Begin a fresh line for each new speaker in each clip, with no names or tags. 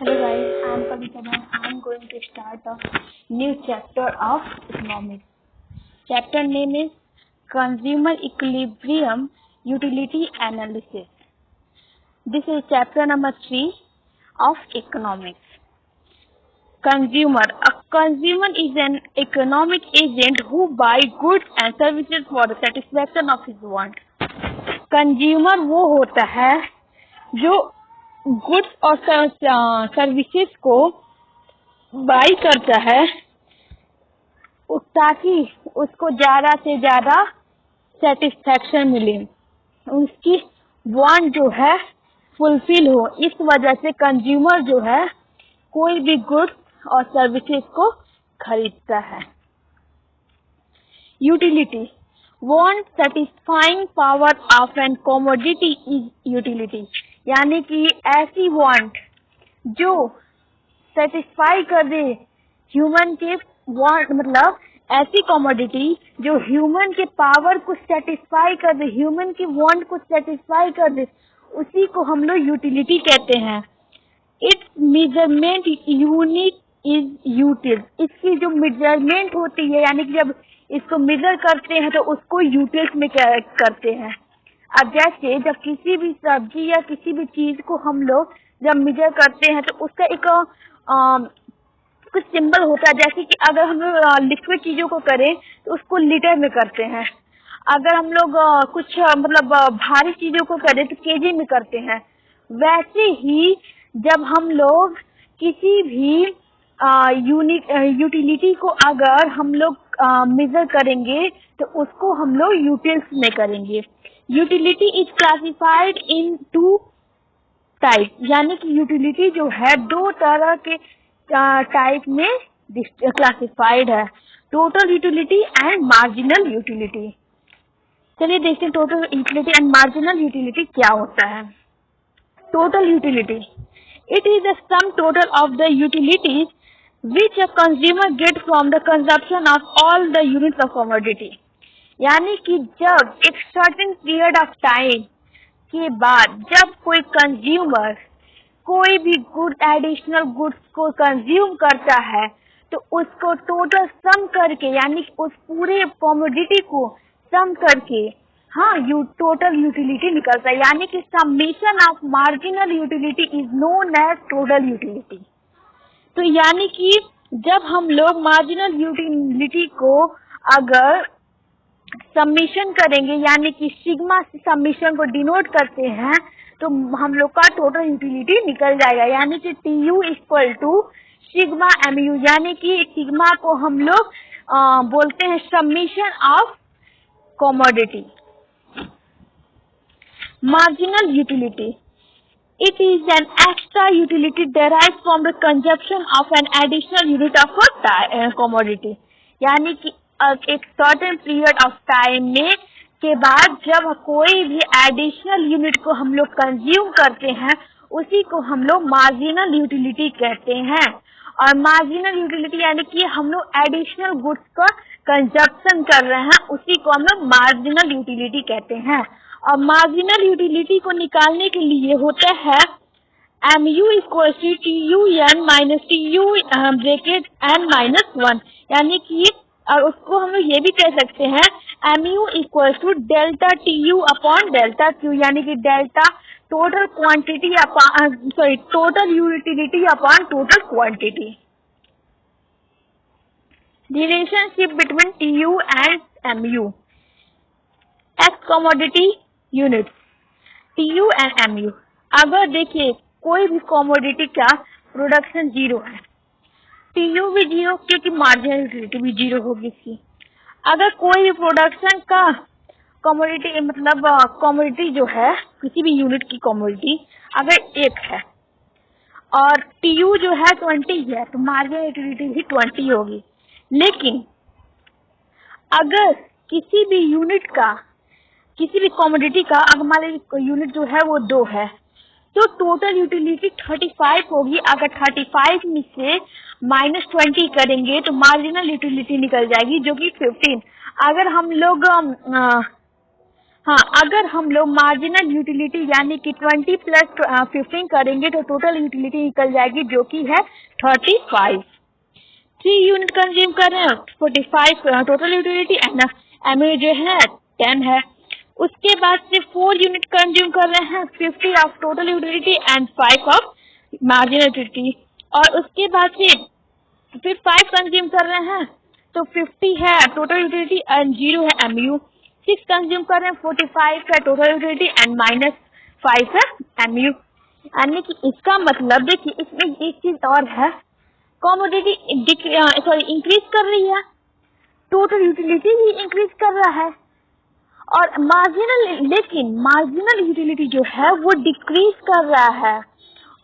Hello guys, I am Kavita and I am going to start a new chapter of economics. Chapter name is Consumer Equilibrium Utility Analysis. This is chapter number 3 of economics. Consumer. A consumer is an economic agent who buys goods and services for the satisfaction of his want. Consumer वो होता है जो goods और services को by करता है ताकि उसको ज़्यादा से ज़्यादा सेटिस्फैक्शन मिले, उसकी वांट जो है फुलफिल हो। इस वजह से कंज्यूमर जो है कोई भी गुड्स और सर्विसेज को खरीदता है। Utility want satisfying power of an commodity is utility, यानी कि ऐसी वांट जो सेटिस्फाई कर दे ह्यूमन के वांट, मतलब ऐसी कमोडिटी जो ह्यूमन के पावर को सेटिस्फाई कर दे, ह्यूमन की वांट को सेटिस्फाई कर दे, उसी को हम लोग यूटिलिटी कहते हैं। इट्स मेजरमेंट यूनिट इज यूटिल, इसकी जो मेजरमेंट होती है यानी कि जब इसको मेजर करते हैं तो उसको यूटिल्स में करते हैं। अब जैसे जब किसी भी सब्जी या किसी भी चीज को हम लोग जब मेजर करते हैं तो उसका एक कुछ सिंबल होता है, जैसे कि अगर हम लोग लिक्विड चीजों को करें तो उसको लीटर में करते हैं, अगर हम लोग कुछ मतलब भारी चीजों को करें तो केजी में करते हैं। वैसे ही जब हम लोग किसी भी यूटिलिटी को अगर हम लोग मेजर करेंगे तो उसको हम लोग यूटिल्स में करेंगे। Utility is classified into type, यानी कि यूटिलिटी जो है दो तरह के टाइप में क्लासिफाइड है, total utility and marginal utility. चलिए देखते हैं total utility and marginal utility क्या होता है। Total utility it is the sum total of the utilities which a consumer get from the consumption of all the units of commodity, यानी कि जब एक certain period of time के बाद जब कोई कंज्यूमर कोई भी गुड एडिशनल गुड्स को कंज्यूम करता है तो उसको टोटल सम करके, यानी कि उस पूरे कमोडिटी को सम करके टोटल यूटिलिटी निकलता है, यानी कि summation of marginal utility is known as total utility. तो यानी कि जब हम लोग मार्जिनल यूटिलिटी को अगर समेशन करेंगे, यानी कि सिग्मा से समेशन को डिनोट करते हैं तो हम लोग का टोटल यूटिलिटी निकल जाएगा, यानी कि TU equal to sigma MU, यानी कि सिग्मा को हम लोग बोलते हैं summation of commodity. Marginal utility it is an extra utility derived from the consumption of an additional unit of a commodity, यानी कि एक certain period of time में के बाद जब कोई भी additional unit को हम लोग कंज्यूम करते हैं उसी को हम लोग मार्जिनल यूटिलिटी कहते हैं। और मार्जिनल यूटिलिटी यानी कि हम लोग एडिशनल गुड्स का कंजप्शन कर रहे हैं, उसी को हम लोग मार्जिनल यूटिलिटी कहते हैं। और मार्जिनल यूटिलिटी को निकालने के लिए होता है MU equal to TUN minus TU bracket N minus 1, यानी कि और उसको हम लोग ये भी कह सकते हैं MU equal to delta TU upon delta Q, यानी कि delta total quantity total utility upon total quantity. Relationship between TU and MU X commodity unit TU and MU। अगर देखिए कोई भी कमोडिटी का प्रोडक्शन 0 है, TU भी 0 क्योंकि मार्जिनल यूटिलिटी भी 0 होगी इसकी। अगर कोई भी प्रोडक्शन का कमोडिटी मतलब कमोडिटी जो है किसी भी यूनिट की कमोडिटी अगर 1 है और TU जो है 20 है तो मार्जिनल यूटिलिटी भी 20 होगी। लेकिन अगर किसी भी यूनिट का किसी भी कमोडिटी का अगर मान लीजिए यूनिट जो है वो 2 है तो टोटल यूटिलिटी 35 होगी। अगर 35 में से -20 करेंगे तो मार्जिनल यूटिलिटी निकल जाएगी जो कि 15। अगर हम लोग हाँ, अगर हम लोग मार्जिनल यूटिलिटी यानी कि 20 प्लस 15 करेंगे तो टोटल यूटिलिटी निकल जाएगी जो कि है 35। 3 यूनिट कंज्यूम कर रहे हैं 45 टोटल यूटिलिटी एंड एमयू जो है 10 है। उसके बाद से 4 यूनिट कंज्यूम कर रहे हैं 50 of total utility and 5 of marginal utility. और उसके बाद से फिर 5 कंज्यूम कर रहे हैं तो 50 है टोटल यूटिलिटी एंड 0 है एमयू। 6 कंज्यूम कर रहे हैं 45 है टोटल यूटिलिटी एंड -5 है एमयू। यानी कि इसका मतलब देखिए इसमें एक चीज और है, कमोडिटी इंक्रीज कर रही है, टोटल यूटिलिटी भी इंक्रीज कर रहा है और मार्जिनल यूटिलिटी जो है वो डिक्रीज कर रहा है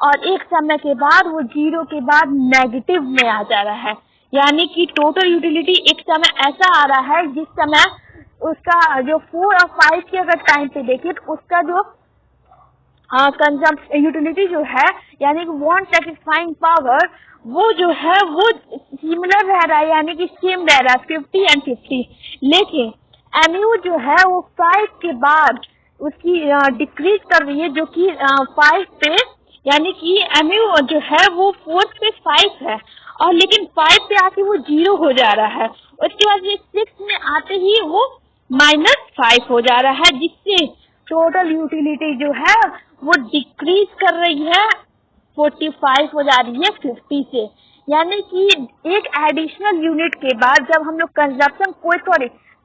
और एक समय के बाद वो 0 के बाद नेगेटिव में आ जा रहा है। यानी कि टोटल यूटिलिटी एक समय ऐसा आ रहा है जिस समय उसका जो 4 और 5 के अगर टाइम पे देखिए तो उसका जो कंजम्पशन यूटिलिटी जो है यानी कि वांट सेटिस्फाइंग पावर वो जो है वो सिमिलर रह रहा है यानी कि सेम रह रहा है 50 एंड 50। लेकिन एमयू जो है वो 5 के बाद उसकी डिक्रीज कर रही है जो कि 5 पे यानी कि एमयू जो है वो 4 पे 5 है और लेकिन 5 पे आके वो 0 हो जा रहा है। उसके बाद ये 6 में आते ही वो -5 हो जा रहा है जिससे टोटल यूटिलिटी जो है वो डिक्रीज कर रही है 45 हो जा रही है 50 से। यानी कि एक एडिशनल यूनिट के बाद जब हम लोग कंजप्शन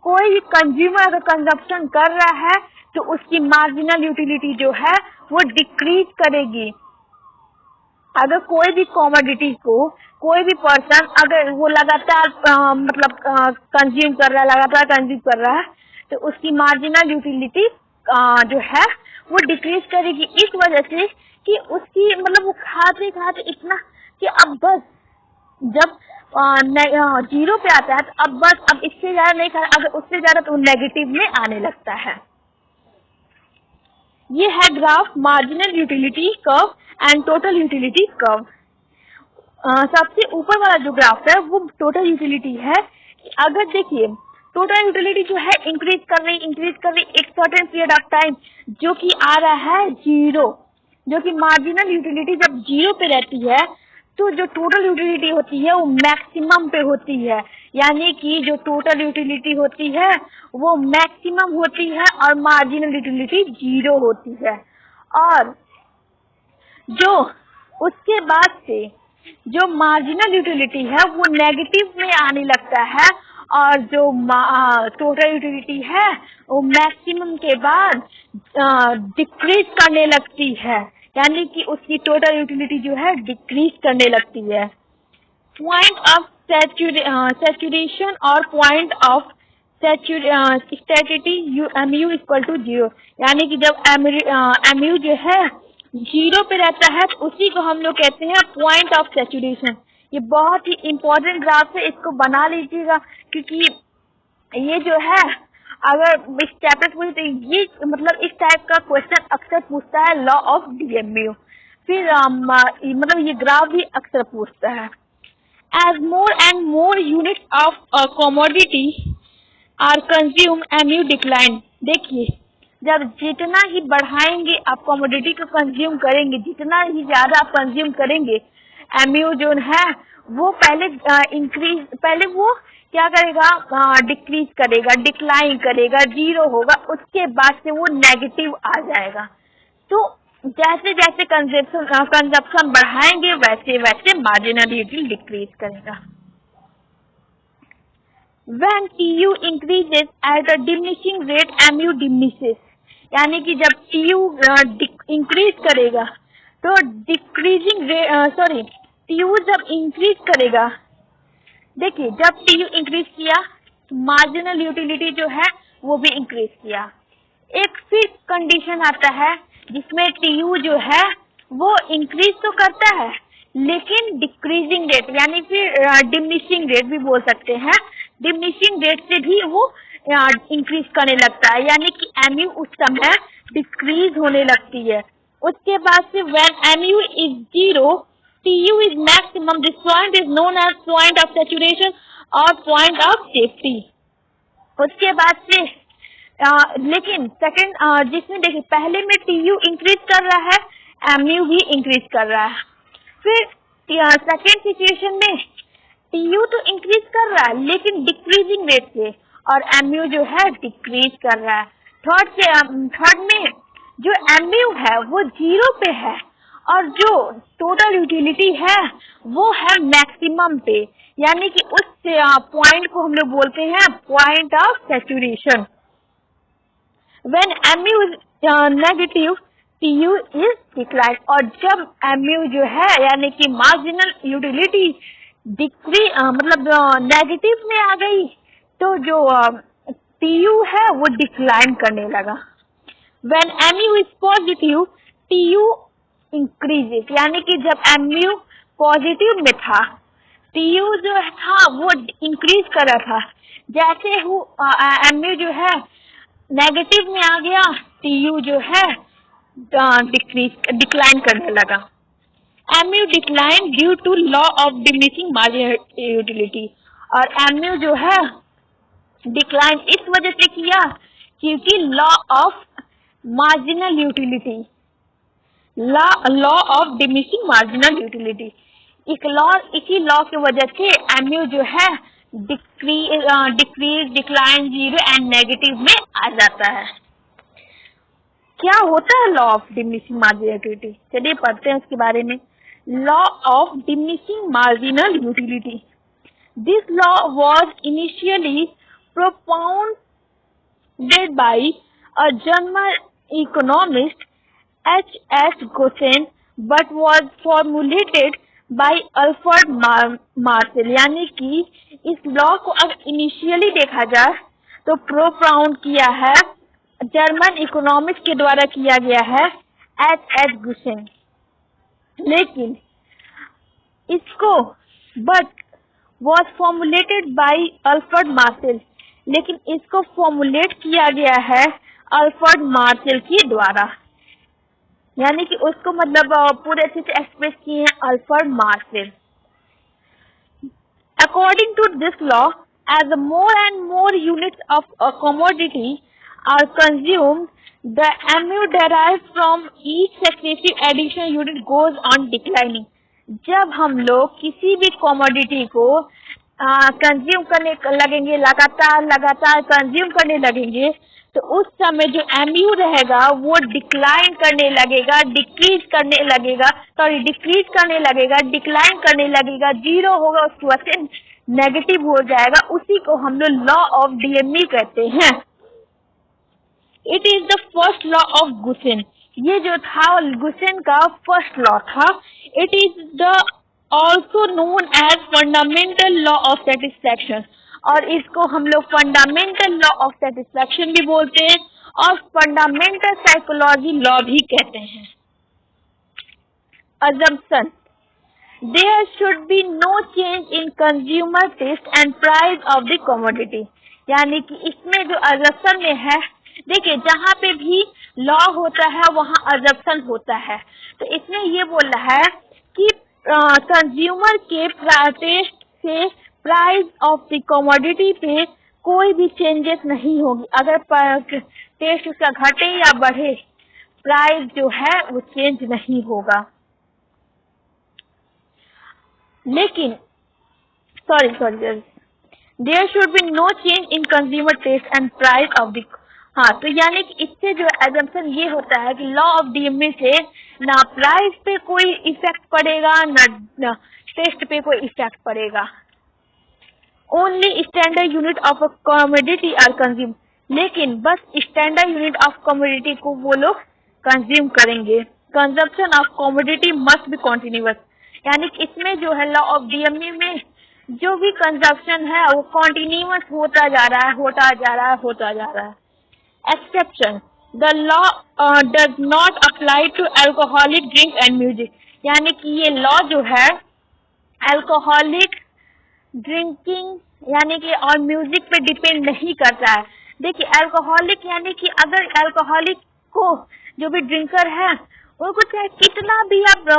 कोई भी कंज्यूमर अगर कंजप्शन कर रहा है तो उसकी मार्जिनल यूटिलिटी जो है वो डिक्रीज करेगी। अगर कोई भी कमोडिटी को कोई भी पर्सन अगर वो लगातार कंज्यूम कर रहा है लगातार कंज्यूम कर रहा है तो उसकी मार्जिनल यूटिलिटी जो है वो डिक्रीज करेगी इस वजह से कि उसकी वो खाते खाते इतना कि अब बस जब 0 पे आता है तो अब इससे ज्यादा नहीं खा अगर उससे ज्यादा तो नेगेटिव में आने लगता है। ये है graph marginal utility curve and total utility curve. सबसे ऊपर वाला जो ग्राफ है वो टोटल यूटिलिटी है। अगर देखिए टोटल यूटिलिटी जो है इंक्रीज कर रही एक सर्टेन पीरियड ऑफ टाइम जो कि आ रहा है 0, जो कि मार्जिनल यूटिलिटी जब 0 पे रहती है तो जो टोटल यूटिलिटी होती है वो मैक्सिमम पे होती है। यानी कि जो टोटल यूटिलिटी होती है वो मैक्सिमम होती है और मार्जिनल यूटिलिटी 0 होती है। और जो उसके बाद से जो मार्जिनल यूटिलिटी है वो नेगेटिव में आने लगता है और जो टोटल यूटिलिटी है वो मैक्सिमम के बाद डिक्रीज करने लगती है। यानी कि उसकी टोटल यूटिलिटी जो है डिक्रीज करने लगती है। पॉइंट ऑफ सैचुरेशन और point of satiety MU equal to 0। यानी कि जब एमयू जो है 0 पे रहता है तो उसी को हम लोग कहते हैं पॉइंट ऑफ सैचुरेशन। ये बहुत ही इम्पोर्टेंट ग्राफ है, इसको बना लीजिएगा क्योंकि ये जो है अगर इस चैप्टर पूरी तो ये इस टाइप का क्वेश्चन अक्सर पूछता है लॉ ऑफ डीएमयू। फिर ये ग्राफ भी अक्सर पूछता है। As more and more units of commodity are consume MU decline. देखिए जब जितना ही बढ़ाएंगे आप कमोडिटी को कंज्यूम करेंगे, जितना ही ज्यादा आप कंज्यूम करेंगे एमयू जो है वो पहले वो क्या करेगा डिक्रीज करेगा, डिक्लाइन करेगा, 0 होगा, उसके बाद से वो नेगेटिव आ जाएगा। तो जैसे जैसे कंजप्शन बढ़ाएंगे वैसे वैसे मार्जिनल यूटिलिटी डिक्रीज करेगा। When TU increases at a diminishing rate, MU diminishes। यानी कि जब TU इंक्रीज करेगा तो TU जब इंक्रीज करेगा, देखिए जब TU इंक्रीज किया तो मार्जिनल यूटिलिटी जो है वो भी इंक्रीज किया। एक फिर कंडीशन आता है जिसमें TU जो है वो इंक्रीज तो करता है लेकिन डिक्रीजिंग रेट यानी फिर डिमिनिशिंग रेट भी बोल सकते हैं, डिमिनिशिंग रेट से भी वो इंक्रीज करने लगता है। यानी कि एमयू उस समय डिक्रीज होने लगती है। उसके बाद से when MU is 0 TU is maximum, this point is known as point of saturation और पॉइंट ऑफ सेफ्टी। उसके बाद से लेकिन सेकंड जिसमें देखिए पहले में टीयू इंक्रीज कर रहा है, एमयू भी इंक्रीज कर रहा है। फिर सेकंड सिचुएशन में टीयू तो इंक्रीज कर रहा है लेकिन डिक्रीजिंग रेट से, और एमयू जो है डिक्रीज कर रहा है। थर्ड में जो एमयू है वो 0 पे है और जो टोटल यूटिलिटी है वो है मैक्सिमम पे, यानी कि उस पॉइंट को हम लोग बोलते हैं point of saturation. When MU is negative TU is decline, और जब एमयू जो है यानी कि मार्जिनल यूटिलिटी मतलब नेगेटिव में आ गई तो जो टीयू है वो डिक्लाइन करने लगा। When MU is positive TU increases, यानी कि जब एमयू पॉजिटिव में था टीयू जो था वो इंक्रीज कर रहा था। जैसे एमयू जो है नेगेटिव में आ गया टीयू जो है डिक्लाइन करने लगा। MU decline due to law of diminishing marginal utility, और एमयू जो है डिक्लाइन इस वजह से किया क्योंकि law of marginal utility, law of diminishing marginal utility, इसी लॉ की वजह से एमयू जो है डिक्रीज डिक्लाइन 0 एंड नेगेटिव में आ जाता है। क्या होता है law of diminishing marginal utility, चलिए पढ़ते हैं उसके बारे में। Law of diminishing marginal utility, this law was initially propounded by a German economist H.H. Gusen but was formulated by Alfred Marshall, यानी कि इस लॉ को अगर इनिशियली देखा जाए तो प्रोपाउंड किया है जर्मन इकोनॉमिक्स के द्वारा किया गया है H.H. गुसेन, लेकिन इसको but was formulated by Alfred Marshall, लेकिन इसको फॉर्मुलेट किया गया है अल्फ्रेड मार्शल के द्वारा, यानी कि उसको मतलब पूरे अच्छे से एक्सप्रेस किए हैं Alfred Marshall. According to this law, as more and more units of a commodity are consumed, the MU derived from each successive additional unit goes on declining. जब हम लोग किसी भी कमोडिटी को कंज्यूम करने लगेंगे, लगातार कंज्यूम करने लगेंगे, तो उस समय जो एमयू रहेगा वो डिक्लाइन करने लगेगा, डिक्रीज करने लगेगा, डिक्लाइन करने लगेगा, 0 होगा उसकी वजह से नेगेटिव हो जाएगा। उसी को हम लोग लॉ ऑफ डीएमई कहते हैं। It is the first law of Gossen, ये जो था गुसेन का फर्स्ट लॉ था। It is the also known as fundamental law of satisfaction, और इसको हम लोग फंडामेंटल लॉ ऑफ सेटिस्फैक्शन भी बोलते हैं और फंडामेंटल साइकोलॉजी लॉ भी कहते हैं। assumption, there should be no change in consumer taste and price of the commodity, यानी कि इसमें जो assumption में है, देखिए जहाँ पे भी लॉ होता है वहाँ assumption होता है, तो इसमें ये बोल रहा है कि कंज्यूमर के टेस्ट से प्राइस ऑफ द कमोडिटी पे कोई भी चेंजेस नहीं होगी। अगर टेस्ट उसका घटे या बढ़े, प्राइस जो है वो चेंज नहीं होगा। लेकिन there should be no change in consumer taste and price of the, हाँ, तो यानी कि इससे जो एजम्पशन ये होता है कि लॉ ऑफ डीएमई से ना प्राइस पे कोई इफेक्ट पड़ेगा ना टेस्ट पे कोई इफेक्ट पड़ेगा। Only standard unit of a commodity are consume, लेकिन बस स्टैंडर्ड यूनिट ऑफ कमोडिटी को वो लोग कंज्यूम करेंगे। Consumption of commodity must be continuous, यानी कि इसमें जो है लॉ ऑफ डीएमई में जो भी कंजम्पशन है वो कॉन्टिन्यूअस होता जा रहा है। Exception, the law does not apply to alcoholic drink and music, यानी कि ये लॉ जो है अल्कोहलिक ड्रिंकिंग यानी कि और म्यूजिक पे डिपेंड नहीं करता है। देखिए अल्कोहलिक यानी कि अगर अल्कोहलिक को जो भी ड्रिंकर है उनको चाहे कितना भी आप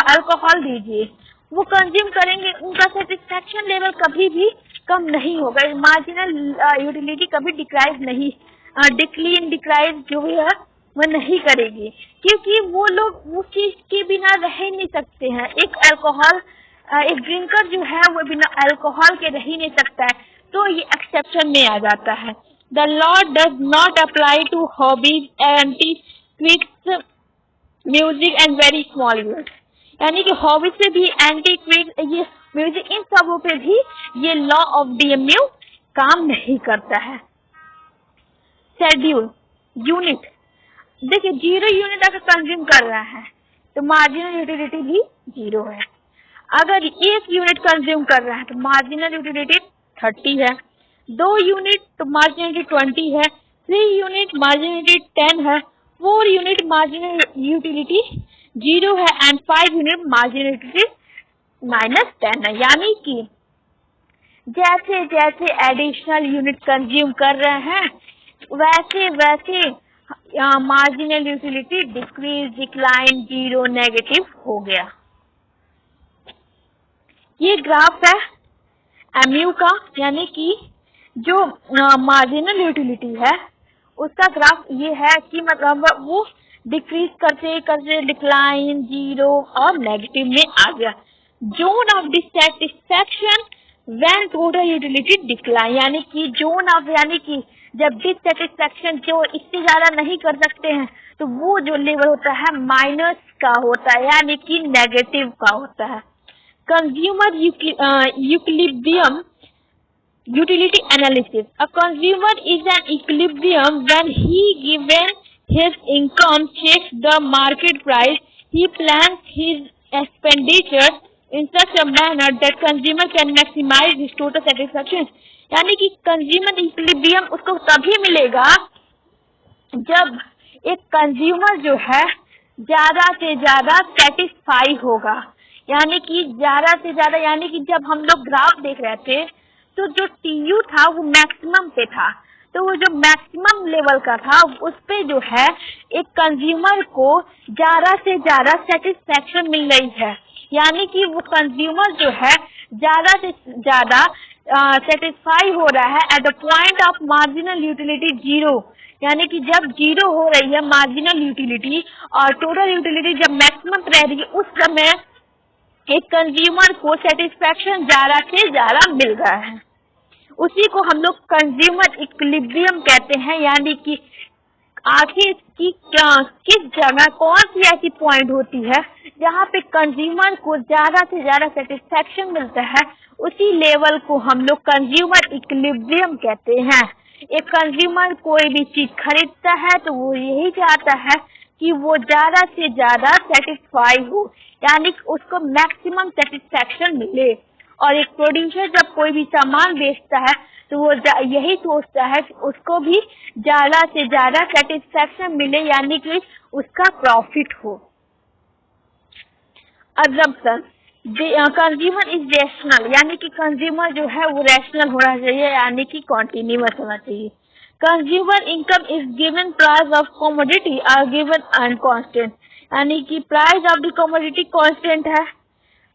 अल्कोहल दीजिए वो कंज्यूम करेंगे, उनका सेटिस्फैक्शन लेवल कभी भी कम नहीं होगा, मार्जिनल यूटिलिटी कभी डिक्राइज नहीं डिक्लीन डिक्राइज जो है वो नहीं करेगी, क्योंकि वो लोग उस चीज के बिना रह ही नहीं सकते हैं। एक ड्रिंकर जो है वो बिना अल्कोहल के रह ही नहीं सकता है, तो ये एक्सेप्शन में आ जाता है। The law does not apply to hobbies, antiques, music and very small unit. यानी कि हॉबी से भी, एंटी-क्विक्स, ये म्यूजिक, इन सबों पे भी ये लॉ ऑफ डीएमयू काम नहीं करता है। शेड्यूल यूनिट, देखिए 0 यूनिट अगर कंज्यूम कर रहा है तो मार्जिनल यूटिलिटी भी 0 है। अगर 1 यूनिट कंज्यूम कर रहा है तो मार्जिनल यूटिलिटी 30 है। 2 यूनिट तो मार्जिनल 20 है। 3 यूनिट मार्जिनल 10 है। 4 यूनिट मार्जिनल यूटिलिटी 0 है एंड 5 यूनिट मार्जिनल यूटिलिटी -10 है। यानी कि जैसे जैसे एडिशनल यूनिट कंज्यूम कर रहे हैं वैसे वैसे marginal utility decrease, decline, 0, negative हो गया। ये ग्राफ है एमयू का, यानी कि जो मार्जिनल यूटिलिटी है उसका ग्राफ ये है कि मतलब वो डिक्रीज करते करते डिक्लाइन, 0 और नेगेटिव में आ गया। Zone of dissatisfaction when total utility decline, यानी कि जोन ऑफ, यानी कि जब डिससैटिस्फैक्शन जो इससे ज्यादा नहीं कर सकते हैं तो वो जो लेवल होता है माइनस का होता है, यानी कि नेगेटिव का होता है। Consumer equilibrium utility analysis. A consumer is an equilibrium when he, given his income, checks the market price. He plans his expenditure in such a manner that consumer can maximize his total satisfaction. यानी कि consumer equilibrium उसको तभी मिलेगा जब एक consumer जो है ज्यादा से ज्यादा सेटिस्फाई होगा। यानी कि ज्यादा से ज्यादा, यानी कि जब हम लोग ग्राफ देख रहे थे तो जो टीयू था वो मैक्सिमम पे था, तो वो जो मैक्सिमम लेवल का था उस पे जो है एक कंज्यूमर को ज्यादा से ज्यादा सेटिस्फैक्शन मिल रही है। यानी कि वो कंज्यूमर जो है ज्यादा से ज्यादा सेटिस्फाई हो रहा है at the point of marginal utility 0। यानी कि जब 0 हो रही है मार्जिनल यूटिलिटी और टोटल यूटिलिटी जब मैक्सिमम रह रही है, उस समय एक कंज्यूमर को सेटिस्फैक्शन ज्यादा से ज्यादा मिल रहा है। उसी को हम लोग कंज्यूमर इक्विलिब्रियम कहते हैं। यानी कि आखिर इसकी किस जगह कौन सी ऐसी पॉइंट होती है जहाँ पे कंज्यूमर को ज्यादा से ज्यादा सेटिस्फैक्शन मिलता है, उसी लेवल को हम लोग कंज्यूमर इक्विलिब्रियम कहते हैं। एक कंज्यूमर कोई भी चीज खरीदता है तो वो यही चाहता है कि वो ज्यादा से ज्यादा सेटिस्फाई हो, यानी उसको मैक्सिमम सेटिस्फैक्शन मिले। और एक प्रोड्यूसर जब कोई भी सामान बेचता है तो वो यही सोचता है कि उसको भी ज्यादा से ज्यादा सेटिस्फैक्शन मिले, यानी कि उसका प्रॉफिट हो। अजम्पशन, कंज्यूमर इज रैशनल, यानी कि कंज्यूमर जो है वो रैशनल होना चाहिए, यानी कि कॉन्टिन्यूअस होना चाहिए। Consumer income is given price of commodity are given unconstant, यानी कि price of the commodity constant है,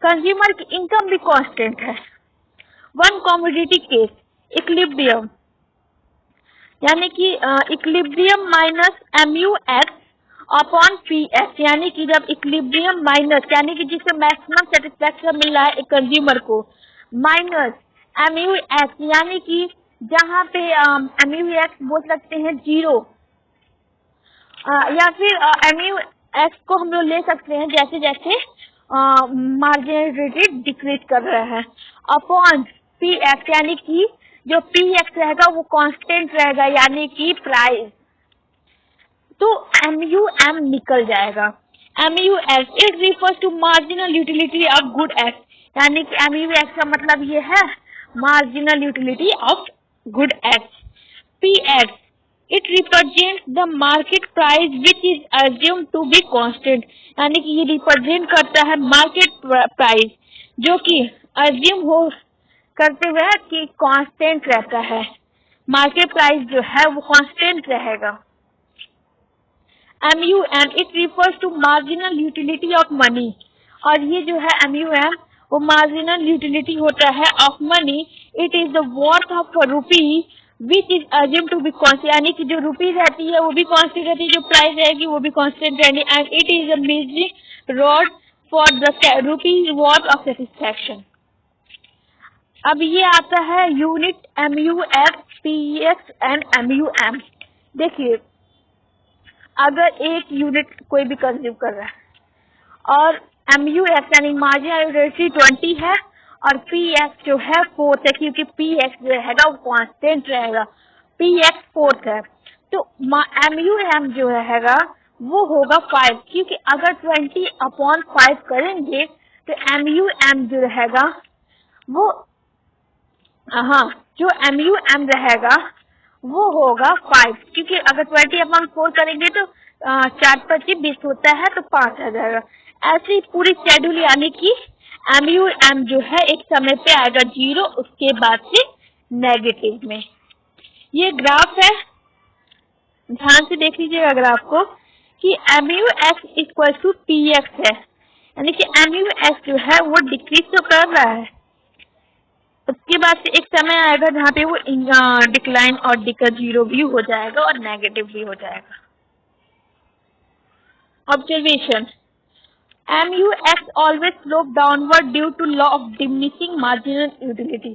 कंज्यूमर की इनकम भी कांस्टेंट है। वन कमोडिटी केस इक्विलिब्रियम, यानी कि equilibrium minus MUX upon PS, यानी कि जब इक्विलिब्रियम माइनस, यानी कि जिससे मैक्सिमम सेटिस्फैक्शन मिल रहा है एक कंज्यूमर को, माइनस MUX, यानी कि जहाँ पे MUX बोल सकते हैं 0, या फिर MUX को हम लोग ले सकते हैं जैसे जैसे मार्जिनल रेट डिक्रीज कर रहा है, अपॉन PX, यानी कि जो PX रहेगा वो कांस्टेंट रहेगा, यानी कि प्राइस, तो MUM निकल जाएगा। MUX it refers to marginal utility of good act, यानी कि MUX का मतलब ये है marginal utility of good act. PX it represent the market price which is assumed to be constant, यानी कि ये रिप्रेजेंट करता है मार्केट प्राइस जो कि अज्यूम हो करते हुए कि कांस्टेंट रहता है, मार्केट प्राइस जो है वो कांस्टेंट रहेगा। MUM it refers to marginal utility of money, और ये जो है MUM वो मार्जिनल यूटिलिटी होता है of money. It is the worth of rupee which is assume to be constant, यानी कि जो रुपीज रहती है वो भी कॉन्स्टेंट रहती है, जो प्राइस रहेगी वो भी कॉन्स्टेंट रहेगी। And it is a measuring rod for the rupees what of satisfaction. अब ये आता है unit MUF, PEX and MUM। देखिए, अगर एक यूनिट कोई भी कंज्यूम कर रहा है और MUF यानी मार्जिनल यूटिलिटी 20 है और PX जो है 4 है, क्योंकि PX जो रहेगा वो कांस्टेंट रहेगा, PX 4 है, तो MUM जो रहेगा वो होगा 5, क्योंकि अगर 20/5 करेंगे तो MUM जो रहेगा वो जो MUM रहेगा वो होगा 5, क्योंकि अगर 20/4 करेंगे तो 4×25 होता है तो 5 आ जाएगा। ऐसी पूरी शेड्यूल, यानी कि MUM जो है एक समय पे आएगा 0, उसके बाद से नेगेटिव में। ये ग्राफ है, ध्यान से देख लीजिएगा ग्राफ को कि MUX इक्वल टू PX है, यानी कि MUX जो है वो डिक्रीज तो कर रहा है, उसके बाद से एक समय आएगा जहाँ पे वो डिक्लाइन और 0 भी हो जाएगा और नेगेटिव भी हो जाएगा। Observation, MUX always slope downward due to law of diminishing marginal utility।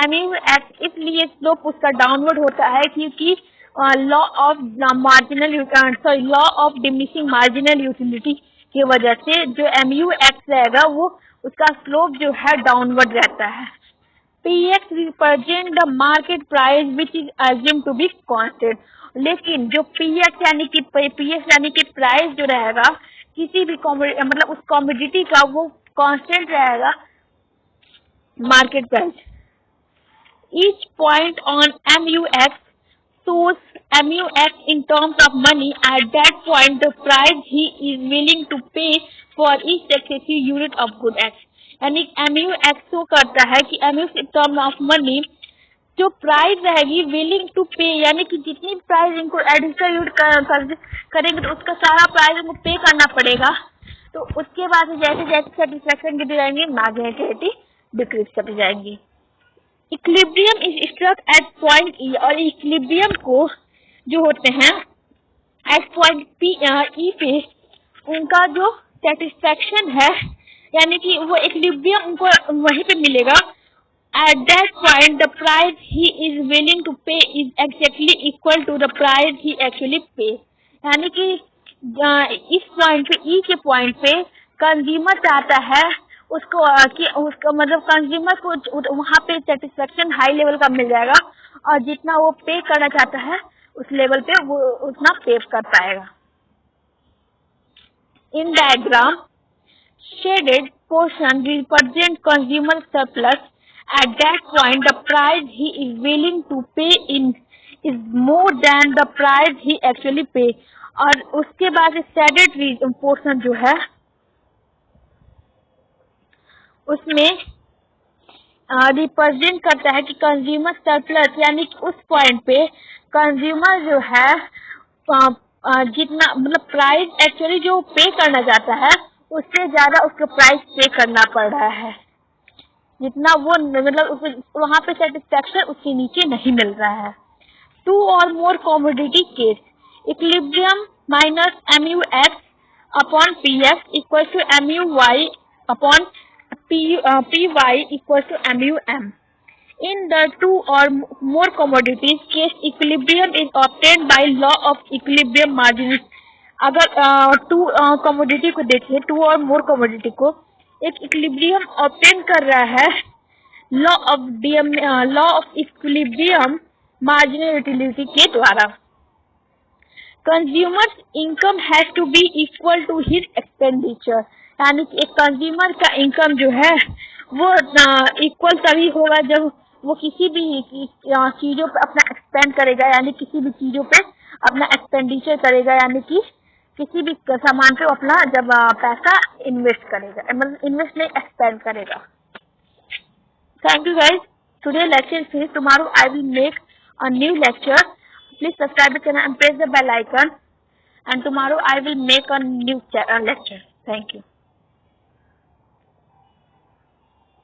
MUX इसलिए स्लोप उसका डाउनवर्ड होता है क्योंकि law of diminishing marginal utility की वजह से जो MUX रहेगा वो उसका स्लोप जो है डाउनवर्ड रहता है। PX represent the market price which is assume to be constant, लेकिन जो PX यानी कि प्राइस जो रहेगा किसी भी मतलब उस कॉमोडिटी का वो कांस्टेंट रहेगा, market price. Each point on MUX shows MUX in terms of money। At that point the price he is willing to pay for each successive unit of good X, यानी MUX show करता है कि MUX in terms of money जो price रहेगी willing to पे, यानी कि जितनी प्राइस इनको एडिशनल करेंगे तो उसका सारा प्राइस इनको पे करना पड़ेगा, तो उसके बाद जैसे जैसे सेटिस्फेक्शन गिरती जाएंगी मार्जिनलिटी डिक्रीज करती जाएंगी। Equilibrium is struck at point E, और इक्विलिब्रियम को जो होते हैं एट पॉइंट E पे उनका जो सेटिस्फेक्शन है, यानी कि वो इक्विलिब्रियम उनको वहीं पे मिलेगा। At that point, the price he is willing to pay is exactly equal to the price he actually pay। यानी कि इस पॉइंट पे, E के पॉइंट पे कंज्यूमर चाहता है उसको कि उसका मतलब कंज्यूमर को वहाँ पे सेटिस्फेक्शन हाई लेवल का मिल जाएगा और जितना वो पे करना चाहता है उस लेवल पे वो उतना पे कर पाएगा। In diagram shaded portion represent consumer surplus। At that point, the price he is willing to pay is more than the price he actually pay। और उसके बाद shaded portion जो है उसमें रिप्रेजेंट करता है कि कंज्यूमर सरप्लस, यानी कि उस पॉइंट पे कंज्यूमर जो है जितना मतलब प्राइस एक्चुअली जो पे करना चाहता है उससे ज्यादा उसको प्राइस पे करना पड़ रहा है, जितना वो मतलब वहाँ पे सेटिस्फेक्शन उसके नीचे नहीं मिल रहा है। 2 और more commodity case, equilibrium minus MUX upon PX equal to MUY upon PY equal to MUM। In the 2 or more commodities case, equilibrium is obtained by law of equilibrium margin। अगर 2 commodity को देखें, 2 और मोर commodity को एक equilibrium obtain कर रहा है law of equilibrium marginal utility के द्वारा। Consumer's income has to be equal to his expenditure, यानी कि एक कंज्यूमर का इनकम जो है वो इक्वल तभी होगा जब वो किसी भी चीजों पे अपना एक्सपेंड करेगा, यानी किसी भी चीजों पे अपना एक्सपेंडिचर करेगा, यानी कि किसी भी सामान पे अपना जब पैसा इन्वेस्ट करेगा, मतलब इन्वेस्ट नहीं एक्सपेंड करेगा। Thank you guys, today lecture is finished, tomorrow I will make a new lecture. Please subscribe the channel and press the bell icon, and tomorrow I will make a new lecture. Thank you.